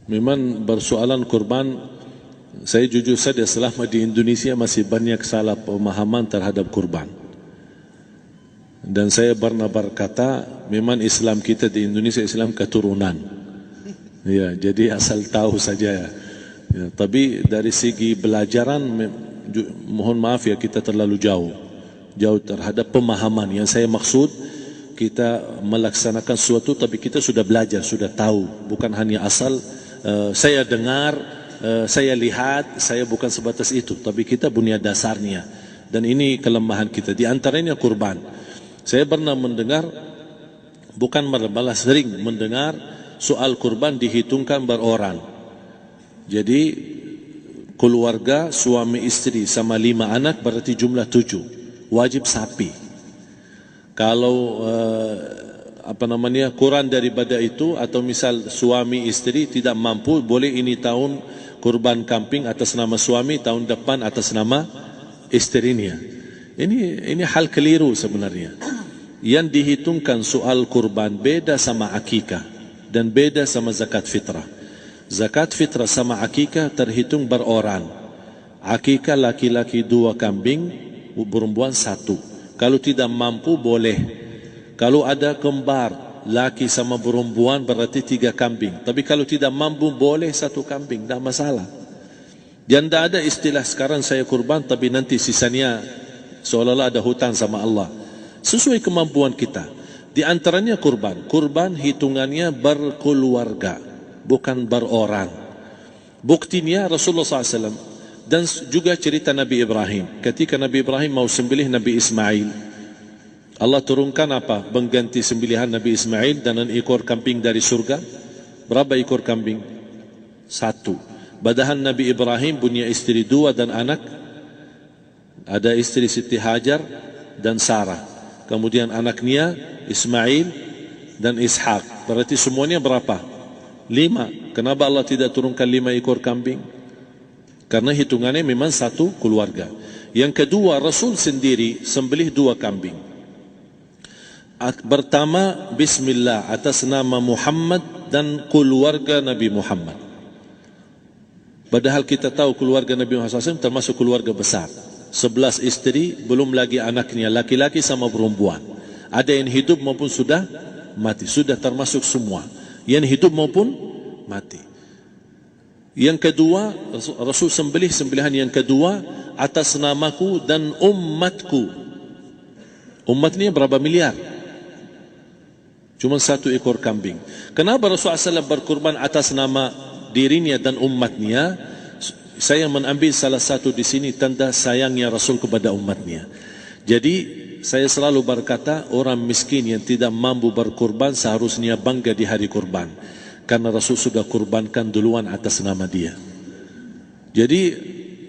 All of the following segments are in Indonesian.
Memang bersoalan kurban, saya jujur saja selama di Indonesia masih banyak salah pemahaman terhadap kurban. Dan saya pernah berkata, memang Islam kita di Indonesia Islam keturunan. Ya, jadi asal tahu saja. Ya, tapi dari segi belajaran, mohon maaf ya, kita terlalu jauh terhadap pemahaman. Yang saya maksud, kita melaksanakan sesuatu tapi kita sudah belajar, sudah tahu, bukan hanya asal saya dengar, saya lihat, saya bukan sebatas itu, tapi kita punya dasarnya. Dan ini kelemahan kita, di antaranya kurban. Saya pernah mendengar, bukan malah sering mendengar soal kurban dihitungkan beroran. Jadi keluarga suami istri sama 5 anak berarti jumlah 7, wajib sapi. Kalau kurang daripada itu, atau misal suami istri tidak mampu, boleh ini tahun kurban kambing atas nama suami, tahun depan atas nama istrinya. Ini hal keliru sebenarnya. Yang dihitungkan soal kurban beda sama akikah dan beda sama zakat fitrah. Zakat fitrah sama akikah terhitung beroran. Akikah laki-laki 2 kambing, perempuan 1. Kalau tidak mampu boleh. Kalau ada kembar, laki sama perempuan berarti 3 kambing. Tapi kalau tidak mampu boleh 1 kambing, tidak masalah. Dan tidak ada istilah sekarang saya kurban tapi nanti sisanya seolah-olah ada hutang sama Allah. Sesuai kemampuan kita. Di antaranya kurban. Kurban hitungannya berkeluarga, bukan beroran. Buktinya Rasulullah SAW dan juga cerita Nabi Ibrahim. Ketika Nabi Ibrahim mau sembelih Nabi Ismail, Allah turunkan apa? Mengganti sembelihan Nabi Ismail dengan ekor kambing dari surga. Berapa ekor kambing? 1. Padahal Nabi Ibrahim punya istri 2 dan anak. Ada istri Siti Hajar dan Sarah. Kemudian anaknya Ismail dan Ishak. Berarti semuanya berapa? 5. Kenapa Allah tidak turunkan 5 ekor kambing? Karena hitungannya memang 1 keluarga. Yang kedua, Rasul sendiri sembelih 2 kambing. Pertama, Bismillah atas nama Muhammad dan keluarga Nabi Muhammad. Padahal kita tahu keluarga Nabi Muhammad SAW termasuk keluarga besar. 11 istri, belum lagi anaknya laki-laki sama perempuan. Ada yang hidup maupun sudah mati. Sudah termasuk semua. Yang hidup maupun mati. Yang kedua, Rasul sembelih sembelihan yang kedua atas namaku dan umatku. Umatnya berapa miliar? Cuma 1 ekor kambing. Kenapa Rasulullah SAW berkurban atas nama dirinya dan umatnya? Saya mengambil salah satu di sini tanda sayangnya Rasul kepada umatnya. Jadi saya selalu berkata, orang miskin yang tidak mampu berkurban seharusnya bangga di hari kurban, karena Rasul sudah kurbankan duluan atas nama dia. Jadi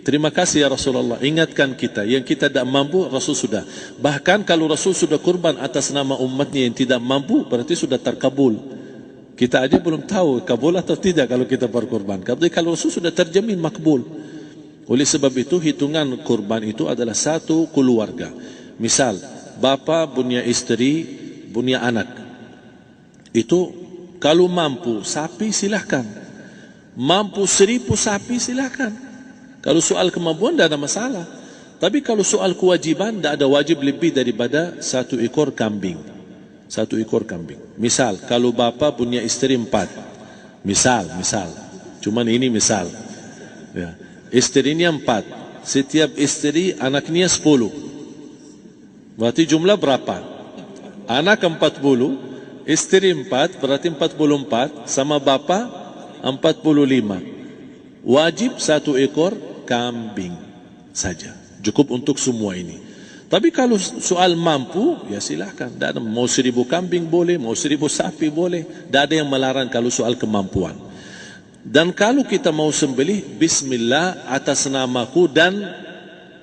terima kasih ya Rasulullah, ingatkan kita. Yang kita tidak mampu, Rasul sudah. Bahkan kalau Rasul sudah kurban atas nama umatnya yang tidak mampu, berarti sudah terkabul. Kita aja belum tahu kabul atau tidak kalau kita berkurban. Tapi kalau Rasul sudah terjamin makbul. Oleh sebab itu hitungan kurban itu adalah 1 keluarga. Misal bapa punya istri, punya anak. Itu kalau mampu sapi silahkan. Mampu 1000 sapi silahkan. Kalau soal kemampuan tidak ada masalah. Tapi kalau soal kewajiban, tidak ada wajib lebih daripada 1 ekor kambing. 1 ekor kambing. Misal, kalau bapa punya istri 4. Misal. Cuman ini misal. Ya. Istrinya 4. Setiap istri anaknya 10. Berarti jumlah berapa? Anak 40, istri 4, berarti 44, sama bapa 45. Wajib 1 ekor kambing saja. Cukup untuk semua ini. Tapi kalau soal mampu, ya silahkan. Mau 1000 kambing boleh, mau 1000 sapi boleh. Tidak ada yang melarang kalau soal kemampuan. Dan kalau kita mau sembelih, Bismillah atas namaku dan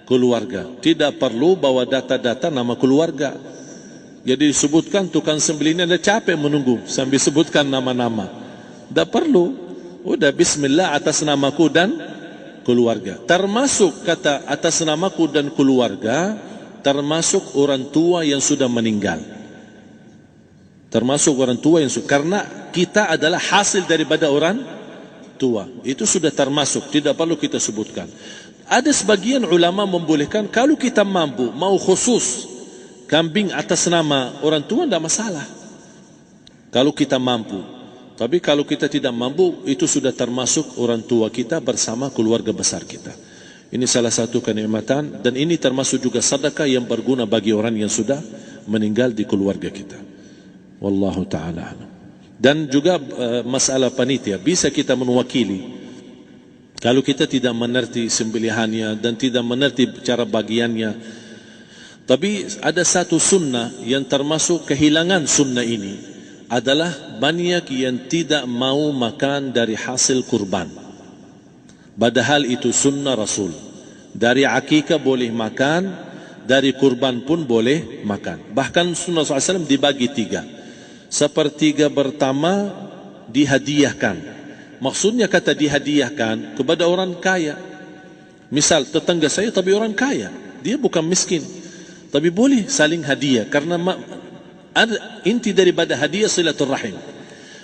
keluarga. Tidak perlu bawa data-data nama keluarga. Jadi disebutkan tukang sembelihnya ada capek menunggu sambil sebutkan nama-nama. Tidak perlu. Udah Bismillah atas namaku dan keluarga. Termasuk kata atas namaku dan keluarga, termasuk orang tua yang sudah meninggal. Termasuk orang tua yang sudah, karena kita adalah hasil daripada orang tua. Itu sudah termasuk, tidak perlu kita sebutkan. Ada sebagian ulama membolehkan kalau kita mampu, mau khusus kambing atas nama orang tua, tidak masalah. Kalau kita mampu. Tapi kalau kita tidak mampu, itu sudah termasuk orang tua kita bersama keluarga besar kita. Ini salah satu kenikmatan, dan ini termasuk juga sedekah yang berguna bagi orang yang sudah meninggal di keluarga kita. Wallahu ta'ala. Dan juga masalah panitia, bisa kita mewakili. Kalau kita tidak mengerti sembelihannya dan tidak mengerti cara bagiannya. Tapi ada satu sunnah yang termasuk kehilangan sunnah ini, adalah banyak yang tidak mau makan dari hasil kurban. Padahal itu sunnah Rasul. Dari akikah boleh makan, dari kurban pun boleh makan. Bahkan sunnah SAW dibagi 3. Sepertiga pertama dihadiahkan. Maksudnya kata dihadiahkan kepada orang kaya. Misal tetangga saya tapi orang kaya, dia bukan miskin, tapi boleh saling hadiah. Karena inti daripada hadiah silaturrahim.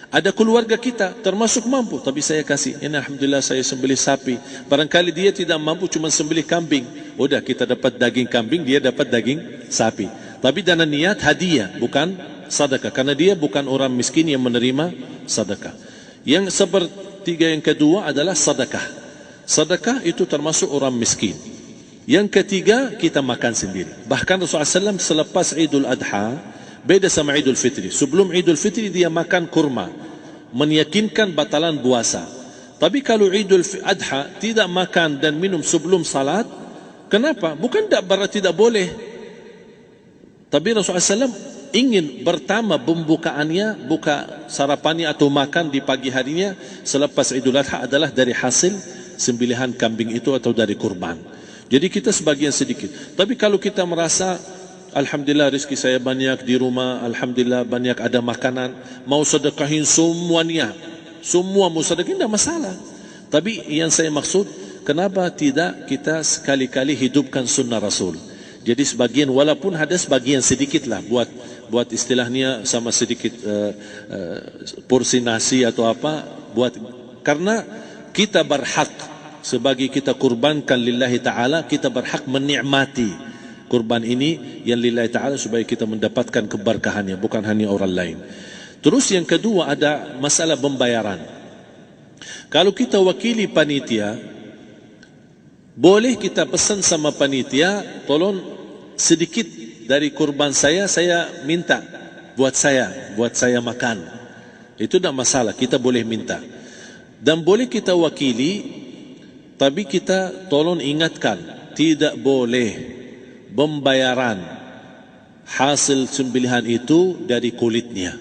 Ada keluarga kita termasuk mampu, tapi saya kasih, ini alhamdulillah saya sembelih sapi. Barangkali dia tidak mampu, cuma sembelih kambing. Udah, kita dapat daging kambing, dia dapat daging sapi. Tapi dengan niat hadiah, bukan sedekah. Karena dia bukan orang miskin yang menerima sedekah. Yang sepertiga yang kedua adalah sedekah. Sedekah itu termasuk orang miskin. Yang ketiga, kita makan sendiri. Bahkan Rasulullah SAW selepas Idul Adha, beda sama Idul Fitri. Sebelum Idul Fitri dia makan kurma, meyakinkan batalan puasa. Tapi kalau Idul Adha tidak makan dan minum sebelum salat, kenapa? Bukan berarti tidak boleh. Tapi Rasulullah SAW ingin pertama pembukaannya, buka sarapannya atau makan di pagi harinya selepas Idul Adha adalah dari hasil sembelihan kambing itu atau dari kurban. Jadi kita sebagian sedikit. Tapi kalau kita merasa alhamdulillah rezeki saya banyak di rumah, alhamdulillah banyak ada makanan, mau sedekahin semuanya, semua mau sedekahin, tidak masalah. Tapi yang saya maksud, kenapa tidak kita sekali-kali hidupkan sunnah Rasul? Jadi sebagian, walaupun ada sebagian sedikit lah, buat istilahnya sama sedikit porsi nasi atau apa, karena kita berhak sebagai kita kurbankan lillahi ta'ala, kita berhak menikmati kurban ini yang lillahi ta'ala supaya kita mendapatkan keberkahannya, bukan hanya orang lain. Terus yang kedua ada masalah pembayaran. Kalau kita wakili panitia, boleh kita pesan sama panitia, tolong sedikit dari kurban saya minta buat saya makan. Itu tidak masalah, kita boleh minta. Dan boleh kita wakili, tapi kita tolong ingatkan, tidak boleh pembayaran hasil sembelihan itu dari kulitnya.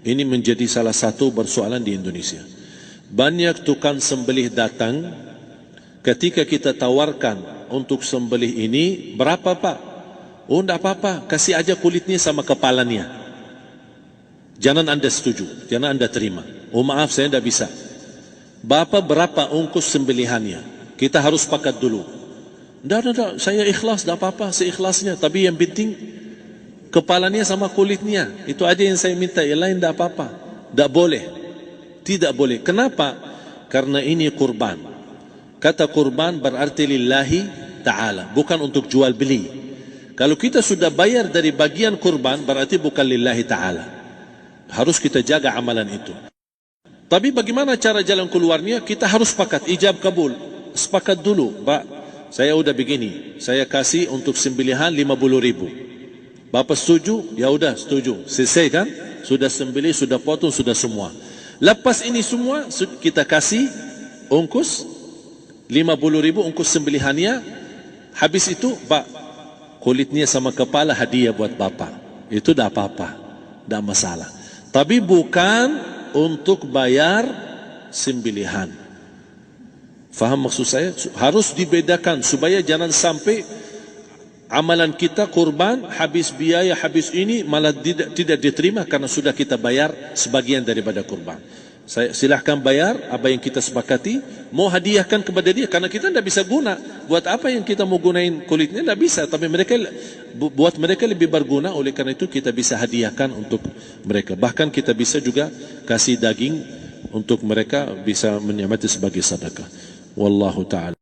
Ini menjadi salah satu persoalan di Indonesia. Banyak tukang sembelih datang, ketika kita tawarkan untuk sembelih ini, berapa pak? Oh tidak apa-apa, kasih aja kulitnya sama kepalanya. Jangan anda setuju, jangan anda terima. Oh maaf, saya tidak bisa. Bapak berapa ungkus sembelihannya? Kita harus sepakat dulu. Tidak, saya ikhlas, tidak apa-apa, seikhlasnya. Tapi yang penting kepalanya sama kulitnya. Itu aja yang saya minta, yang lain tidak apa-apa. Tidak boleh. Tidak boleh. Kenapa? Karena ini kurban. Kata kurban berarti lillahi ta'ala, bukan untuk jual beli. Kalau kita sudah bayar dari bagian kurban, berarti bukan lillahi ta'ala. Harus kita jaga amalan itu. Tapi bagaimana cara jalan keluarnya? Kita harus sepakat, ijab kabul. Sepakat dulu, Pak, saya udah begini, saya kasih untuk sembelihan 50.000. Bapak setuju? Ya udah setuju. Selesai kan? Sudah sembelih, sudah potong, sudah semua. Lepas ini semua kita kasih ungkus 50.000 ungkus sembelihannya. Habis itu, Pak, kulitnya sama kepala hadiah buat Bapak. Itu dah apa-apa, dah masalah. Tapi bukan untuk bayar sembelihan. Faham maksud saya? Harus dibedakan supaya jangan sampai amalan kita kurban habis biaya, habis ini malah tidak diterima karena sudah kita bayar sebagian daripada kurban. Saya silahkan bayar apa yang kita sepakati, mau hadiahkan kepada dia karena kita tidak bisa guna. Buat apa yang kita mau gunain kulitnya? Tidak bisa. Tapi buat mereka lebih berguna, oleh karena itu kita bisa hadiahkan untuk mereka. Bahkan kita bisa juga kasih daging untuk mereka bisa menikmati sebagai sedekah. Wallahu taala.